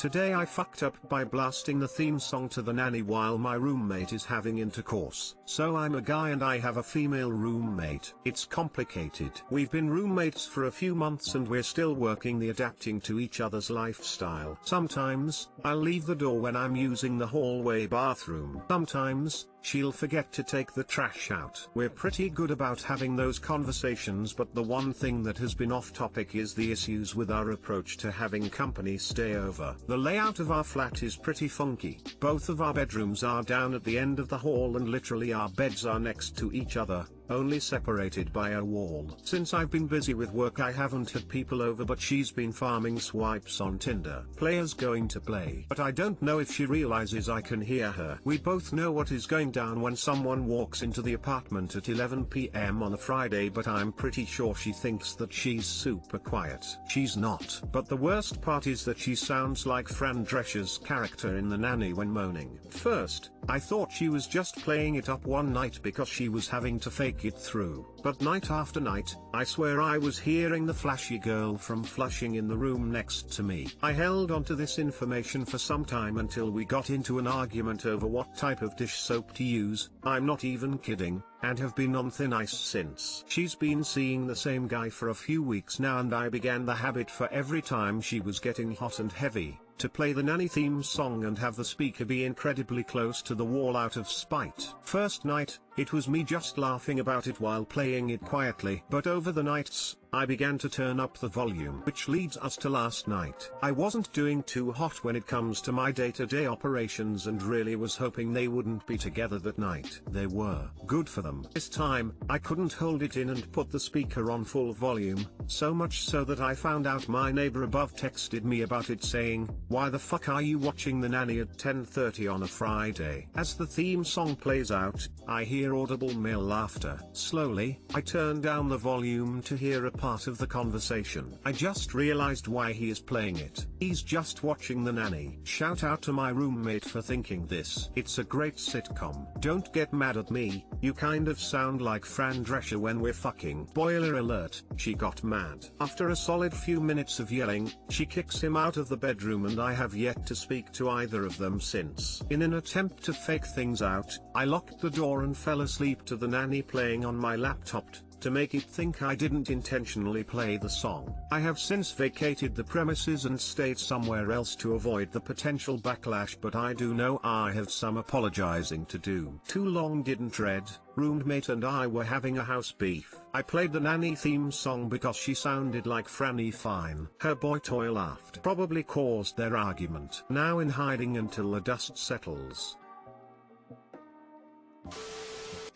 Today I fucked up by blasting the theme song to the nanny while my roommate is having intercourse. So I'm a guy and I have a female roommate. It's complicated. We've been roommates for a few months and we're still working the adapting to each other's lifestyle. Sometimes, I'll leave the door when I'm using the hallway bathroom. Sometimes, she'll forget to take the trash out. We're pretty good about having those conversations, but the one thing that has been off topic is the issues with our approach to having company stay over. The layout of our flat is pretty funky. Both of our bedrooms are down at the end of the hall and literally our beds are next to each other, only separated by a wall. Since I've been busy with work I haven't had people over, but she's been farming swipes on Tinder. Players going to play. But I don't know if she realizes I can hear her. We both know what is going down when someone walks into the apartment at 11 PM on a Friday, but I'm pretty sure she thinks that she's super quiet. She's not. But the worst part is that she sounds like Fran Drescher's character in The Nanny when moaning. First, I thought she was just playing it up one night because she was having to fake it through. But night after night, I swear I was hearing the flashy girl from Flushing in the room next to me. I held onto this information for some time until we got into an argument over what type of dish soap to use. I'm not even kidding, and have been on thin ice since. She's been seeing the same guy for a few weeks now, and I began the habit for every time she was getting hot and heavy, to play the Nanny theme song and have the speaker be incredibly close to the wall out of spite. First night, it was me just laughing about it while playing it quietly, but over the nights, I began to turn up the volume. Which leads us to last night. I wasn't doing too hot when it comes to my day-to-day operations and really was hoping they wouldn't be together that night. They were. Good for them. This time, I couldn't hold it in and put the speaker on full volume, so much so that I found out my neighbor above texted me about it saying, "Why the fuck are you watching The Nanny at 10:30 on a Friday?" As the theme song plays out, I hear audible male laughter. Slowly, I turn down the volume to hear a part of the conversation. I just realized why he is playing it. He's just watching The Nanny. Shout out to my roommate for thinking this. It's a great sitcom. Don't get mad at me, you kind of sound like Fran Drescher when we're fucking. Spoiler alert, she got mad. After a solid few minutes of yelling, she kicks him out of the bedroom and I have yet to speak to either of them since. In an attempt to fake things out, I locked the door and fell asleep to The Nanny playing on my laptop, to make it think I didn't intentionally play the song. I have since vacated the premises and stayed somewhere else to avoid the potential backlash, but I do know I have some apologizing to do. Too long didn't read. Roommate and I were having a house beef. I played the Nanny theme song because she sounded like Franny Fine. Her boy toy laughed. Probably caused their argument. Now in hiding until the dust settles.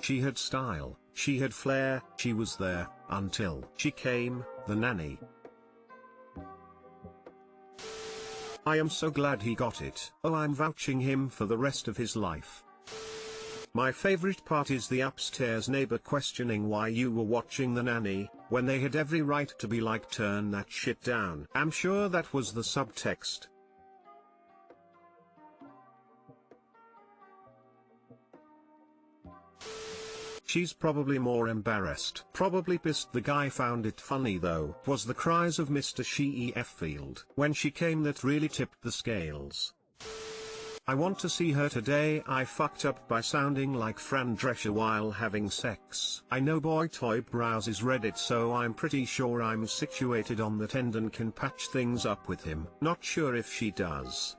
She had style, she had flair, she was there, until she came, the nanny. I am so glad he got it. Oh, I'm vouching him for the rest of his life. My favorite part is the upstairs neighbor questioning why you were watching The Nanny, when they had every right to be like, turn that shit down. I'm sure that was the subtext. She's probably more embarrassed. Probably pissed. The guy found it funny though. Was the cries of Mr. Sheffield when she came that really tipped the scales. I want to see her today. I fucked up by sounding like Fran Drescher while having sex. I know boy toy browses Reddit, so I'm pretty sure I'm situated on that end and can patch things up with him. Not sure if she does.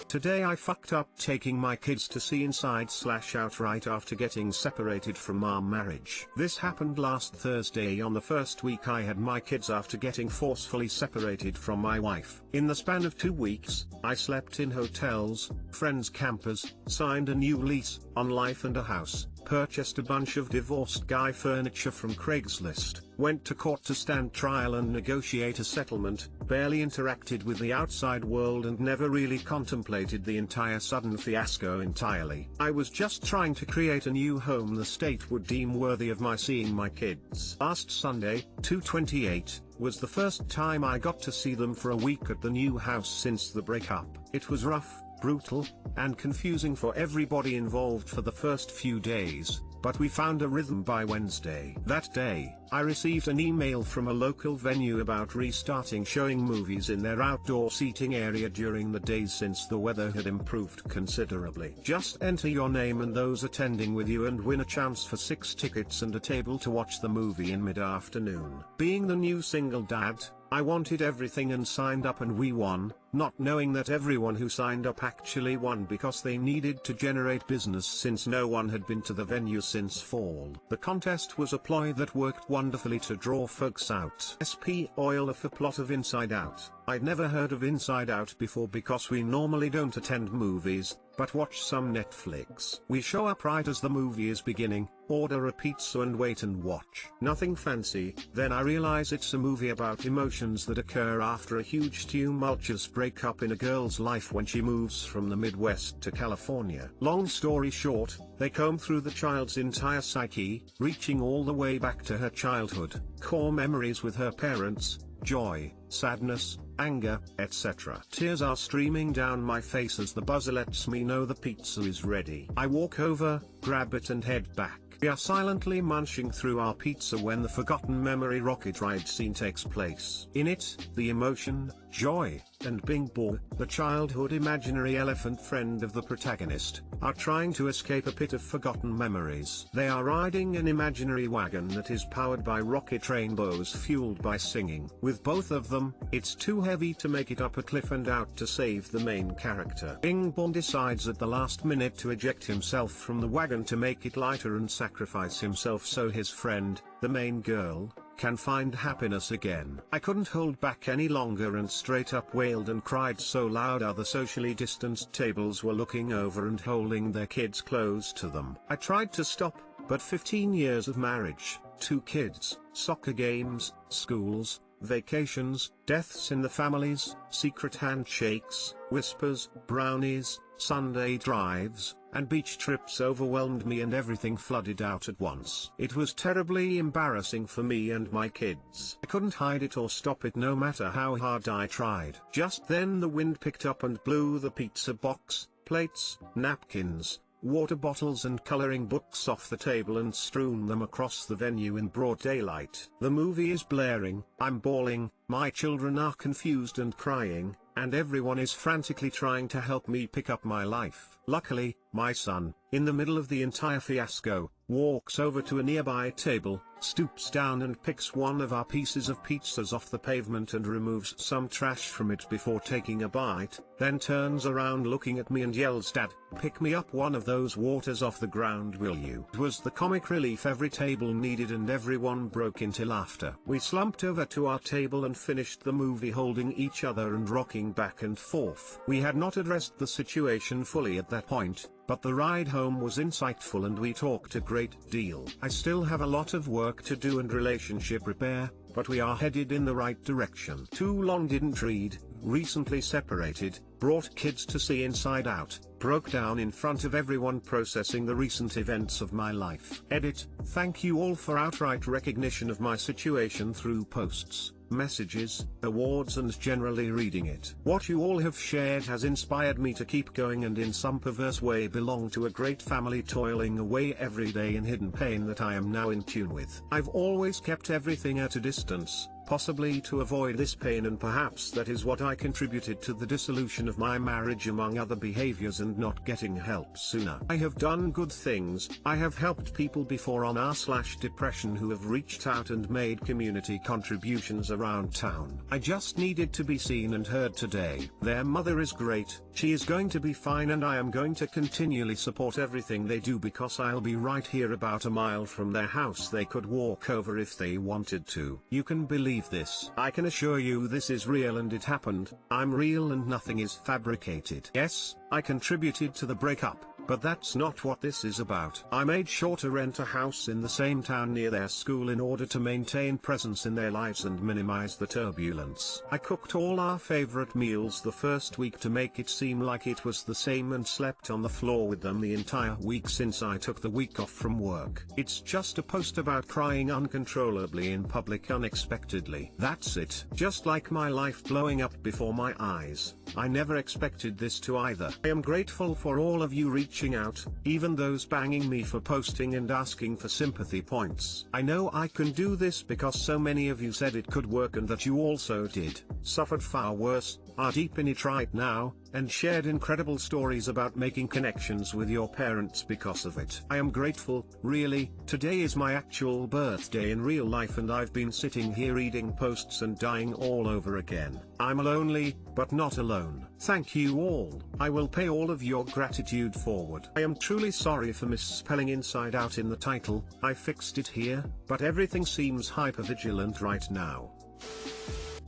Today I fucked up taking my kids to see Inside/Out right after getting separated from our marriage. This happened last Thursday on the first week I had my kids after getting forcefully separated from my wife. In the span of 2 weeks, I slept in hotels, friends' campers, signed a new lease on life and a house, purchased a bunch of divorced guy furniture from Craigslist, went to court to stand trial and negotiate a settlement, barely interacted with the outside world and never really contemplated the entire sudden fiasco entirely. I was just trying to create a new home the state would deem worthy of my seeing my kids. Last Sunday, 2/28, was the first time I got to see them for a week at the new house since the breakup. It was rough, brutal and confusing for everybody involved for the first few days, but we found a rhythm by Wednesday. That day, I received an email from a local venue about restarting showing movies in their outdoor seating area during the days since the weather had improved considerably. Just enter your name and those attending with you and win a chance for 6 tickets and a table to watch the movie in mid-afternoon. Being the new single dad, I wanted everything and signed up, and we won, not knowing that everyone who signed up actually won because they needed to generate business since no one had been to the venue since fall. The contest was a ploy that worked wonderfully to draw folks out. SP oil of the plot of Inside Out. I'd never heard of Inside Out before because we normally don't attend movies, but watch some Netflix. We show up right as the movie is beginning, order a pizza and wait and watch. Nothing fancy, then I realize it's a movie about emotions that occur after a huge tumultuous breakup in a girl's life when she moves from the Midwest to California. Long story short, they comb through the child's entire psyche, reaching all the way back to her childhood, core memories with her parents, joy, sadness, anger, etc. Tears are streaming down my face as the buzzer lets me know the pizza is ready. I walk over, grab it and head back. We are silently munching through our pizza when the forgotten memory rocket ride scene takes place. In it, the emotion, joy, and Bing Bong, the childhood imaginary elephant friend of the protagonist, are trying to escape a pit of forgotten memories. They are riding an imaginary wagon that is powered by rocket rainbows fueled by singing. With both of them, it's too heavy to make it up a cliff and out to save the main character. Bing Bong decides at the last minute to eject himself from the wagon to make it lighter and sacrifice himself so his friend, the main girl, can find happiness again. I couldn't hold back any longer and straight up wailed and cried so loud other socially distanced tables were looking over and holding their kids close to them. I tried to stop, but 15 years of marriage, 2 kids, soccer games, schools, vacations, deaths in the families, secret handshakes, whispers, brownies, Sunday drives, and beach trips overwhelmed me and everything flooded out at once. It was terribly embarrassing for me and my kids. I couldn't hide it or stop it no matter how hard I tried. Just then the wind picked up and blew the pizza box, plates, napkins, water bottles and coloring books off the table and strewn them across the venue in broad daylight. The movie is blaring, I'm bawling, my children are confused and crying, and everyone is frantically trying to help me pick up my life. Luckily, my son, in the middle of the entire fiasco, walks over to a nearby table, stoops down and picks one of our pieces of pizzas off the pavement and removes some trash from it before taking a bite, then turns around looking at me and yells, "Dad, pick me up one of those waters off the ground, will you?" It was the comic relief every table needed and everyone broke into laughter. We slumped over to our table and finished the movie holding each other and rocking back and forth. We had not addressed the situation fully at that point, but the ride home was insightful and we talked a great deal. I still have a lot of work to do and relationship repair, but we are headed in the right direction. Too long didn't read, recently separated, brought kids to see Inside Out, broke down in front of everyone processing the recent events of my life. Edit. Thank you all for outright recognition of my situation through posts, messages, awards and generally reading it. What you all have shared has inspired me to keep going and in some perverse way belong to a great family toiling away every day in hidden pain that I am now in tune with. I've always kept everything at a distance, possibly to avoid this pain, and perhaps that is what I contributed to the dissolution of my marriage among other behaviors and not getting help sooner. I have done good things. I have helped people before on r/depression who have reached out and made community contributions around town. I just needed to be seen and heard today. Their mother is great, she is going to be fine, and I am going to continually support everything they do because I'll be right here about a mile from their house. They could walk over if they wanted to. You can believe this. I can assure you this is real and it happened. I'm real and nothing is fabricated. Yes, I contributed to the breakup, but that's not what this is about. I made sure to rent a house in the same town near their school in order to maintain presence in their lives and minimize the turbulence. I cooked all our favorite meals the first week to make it seem like it was the same and slept on the floor with them the entire week since I took the week off from work. It's just a post about crying uncontrollably in public unexpectedly. That's it. Just like my life blowing up before my eyes, I never expected this to either. I am grateful for all of you reaching out, even those banging me for posting and asking for sympathy points. I know I can do this because so many of you said it could work and that you also did, suffered far worse, are deep in it right now, and shared incredible stories about making connections with your parents because of it. I am grateful, really. Today is my actual birthday in real life and I've been sitting here reading posts and dying all over again. I'm lonely, but not alone. Thank you all. I will pay all of your gratitude forward. I am truly sorry for misspelling inside out in the title. I fixed it here, but everything seems hypervigilant right now.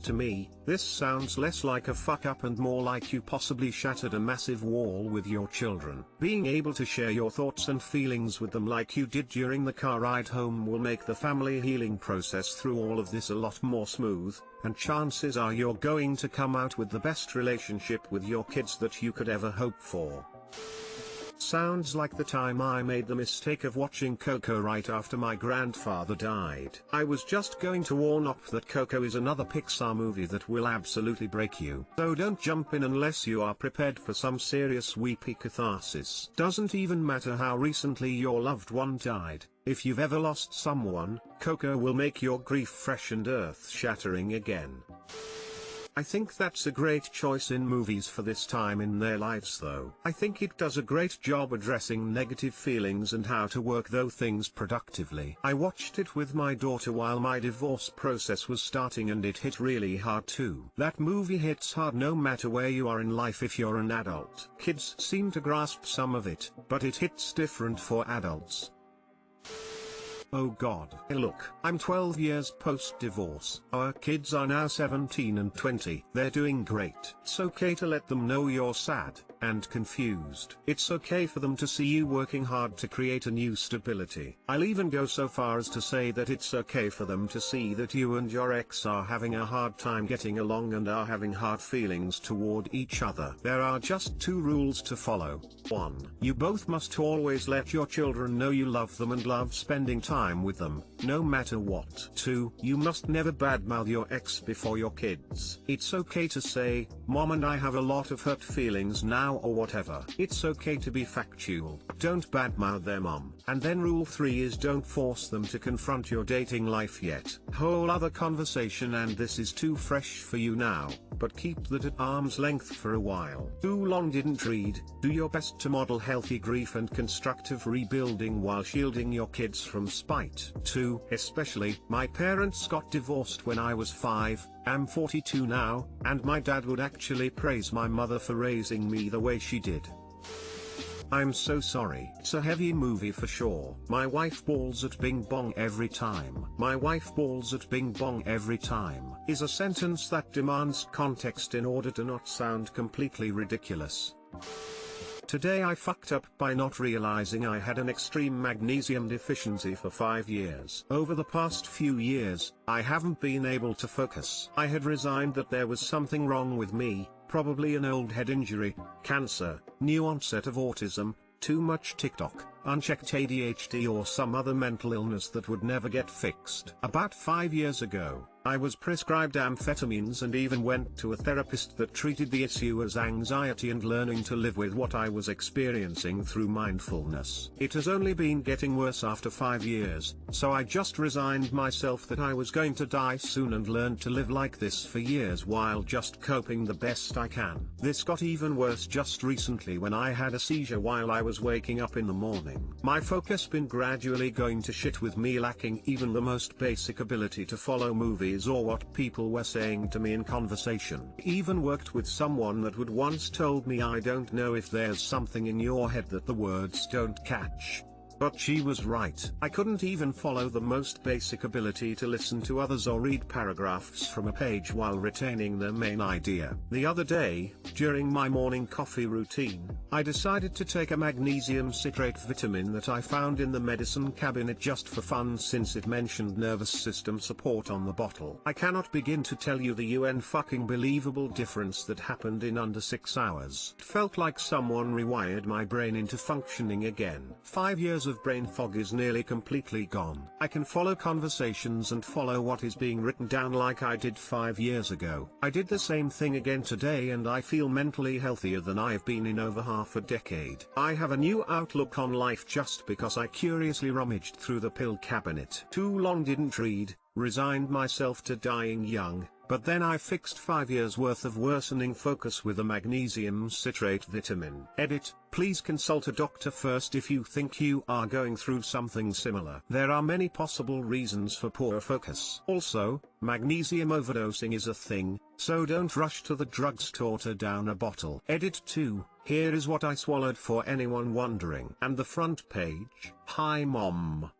To me, this sounds less like a fuck up and more like you possibly shattered a massive wall with your children. Being able to share your thoughts and feelings with them like you did during the car ride home will make the family healing process through all of this a lot more smooth, and chances are you're going to come out with the best relationship with your kids that you could ever hope for. Sounds like the time I made the mistake of watching Coco right after my grandfather died. I was just going to warn up that Coco is another Pixar movie that will absolutely break you. So don't jump in unless you are prepared for some serious weepy catharsis. Doesn't even matter how recently your loved one died. If you've ever lost someone, Coco will make your grief fresh and earth-shattering again. I think that's a great choice in movies for this time in their lives though. I think it does a great job addressing negative feelings and how to work those things productively. I watched it with my daughter while my divorce process was starting and it hit really hard too. That movie hits hard no matter where you are in life if you're an adult. Kids seem to grasp some of it, but it hits different for adults. Oh God. Hey look, I'm 12 years post-divorce. Our kids are now 17 and 20. They're doing great. It's okay to let them know you're sad and confused. It's okay for them to see you working hard to create a new stability. I'll even go so far as to say that it's okay for them to see that you and your ex are having a hard time getting along and are having hard feelings toward each other. There are just 2 rules to follow. 1. You both must always let your children know you love them and love spending time with them, no matter what. 2. You must never badmouth your ex before your kids. It's okay to say, "Mom and I have a lot of hurt feelings now," or whatever. It's okay to be factual. Don't badmouth their mom. And then rule 3 is don't force them to confront your dating life yet. Whole other conversation and this is too fresh for you now, but keep that at arm's length for a while. Too long didn't read. Do your best to model healthy grief and constructive rebuilding while shielding your kids from spite. 2. Especially, my parents got divorced when I was 5, I'm 42 now, and my dad would actually praise my mother for raising me the way she did. I'm so sorry. It's a heavy movie for sure. My wife balls at Bing Bong every time. My wife balls at Bing Bong every time is a sentence that demands context in order to not sound completely ridiculous. Today I fucked up by not realizing I had an extreme magnesium deficiency for 5 years. Over the past few years, I haven't been able to focus. I had resigned that there was something wrong with me, probably an old head injury, cancer, new onset of autism, too much TikTok, unchecked ADHD or some other mental illness that would never get fixed. About 5 years ago, I was prescribed amphetamines and even went to a therapist that treated the issue as anxiety and learning to live with what I was experiencing through mindfulness. It has only been getting worse after 5 years, so I just resigned myself that I was going to die soon and learned to live like this for years while just coping the best I can. This got even worse just recently when I had a seizure while I was waking up in the morning. My focus been gradually going to shit with me lacking even the most basic ability to follow movies or what people were saying to me in conversation. Even worked with someone that would once told me I don't know if there's something in your head that the words don't catch. But she was right. I couldn't even follow the most basic ability to listen to others or read paragraphs from a page while retaining the main idea. The other day, during my morning coffee routine, I decided to take a magnesium citrate vitamin that I found in the medicine cabinet just for fun since it mentioned nervous system support on the bottle. I cannot begin to tell you the fucking believable difference that happened in under 6 hours. It felt like someone rewired my brain into functioning again. 5 years of brain fog is nearly completely gone. I can follow conversations and follow what is being written down like I did 5 years ago. I did the same thing again today and I feel mentally healthier than I've been in over half a decade. I have a new outlook on life just because I curiously rummaged through the pill cabinet. Too long didn't read, resigned myself to dying young, but then I fixed 5 years worth of worsening focus with a magnesium citrate vitamin. Edit, please consult a doctor first if you think you are going through something similar. There are many possible reasons for poor focus. Also, magnesium overdosing is a thing, so don't rush to the drugstore to down a bottle. Edit 2, here is what I swallowed for anyone wondering. And the front page, hi mom.